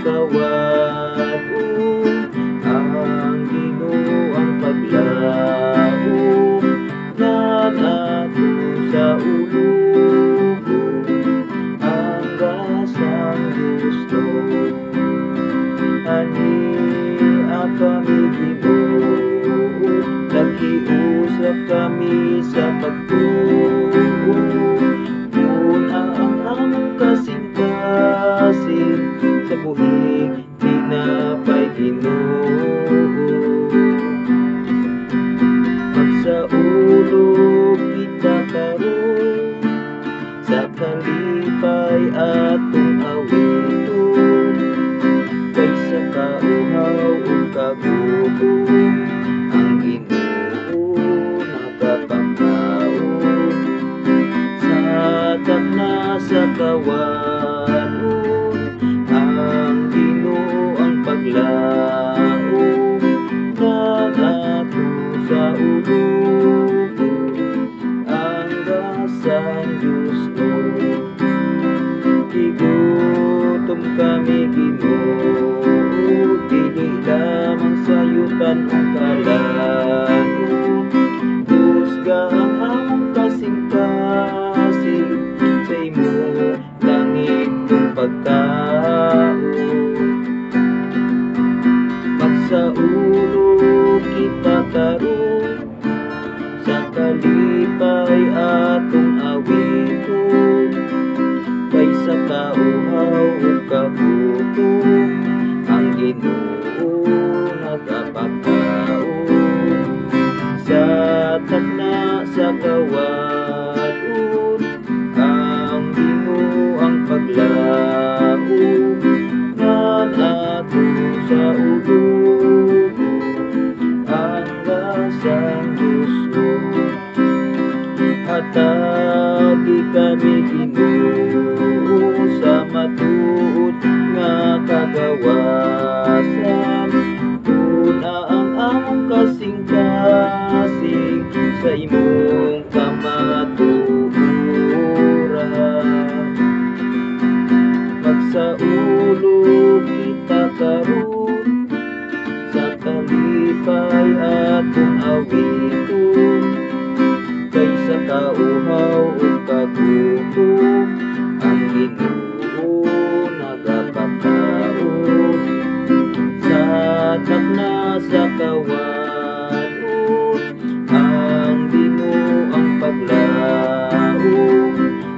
kawadon, ang Ginoo ang paglaom nan ato sa ulubon, ang gasang gusto. Ani kami Ginoo, nag-iusap kami sa pagtuo, muna ang among kasing-kasing sa buhig tinapay Ginoo. Magsaulog kita karon sa kalipay atong awiton, kaysa kauhaw ug kagutom, ang Ginoo nagapakaon. Sa takna sa kawadon, ang Ginoo ang paglaom nan ato sa ulubon, ang gasang gusto. Gigutom kami Ginoo, dili lamang sayutan ang kalanon, husga ang among kasing-kasing sa imong langit kong pagkaon. Magsaulog kita karon sa kalipay atong awiton, kaysa kauhaw ug kagutom, ang Ginoo nagapakaon. Sa takna sa kawadon, ang Ginoo ang paglaom nan ato sa ulubon, ang gasang gusto. Hatagi kami Ginoo sa matuod nga kagawasan, tuna ang among kasing-kasing sa imong kamatuoran. Magsaulog kita karon sa kalipay atong awiton, kaysa kauhaw ug kagutom, ang Ginoo nagapakaon. Sa takna sa kawadon, ang Ginoo ang paglaom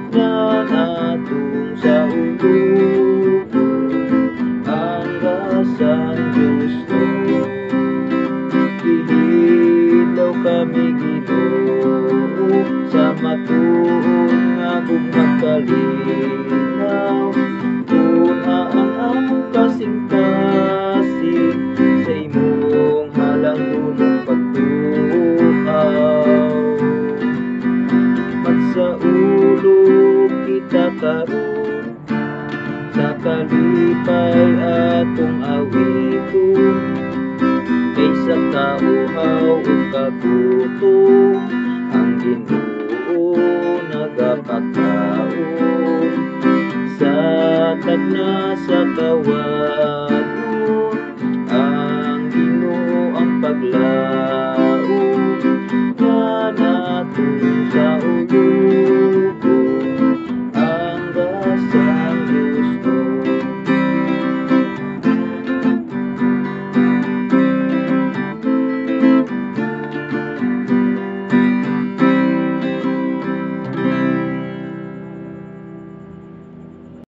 nan atong sa ulubon, ang gasang gusto. Ihilaw kami Ginoo sa matuod nga bumagkalinaw, tuna ang among kasing-kasing sa imong halangdonong pagtuaw. Magsaulog kita karon sa kalipay atong awiton, kaysa kauhaw ug kagutom,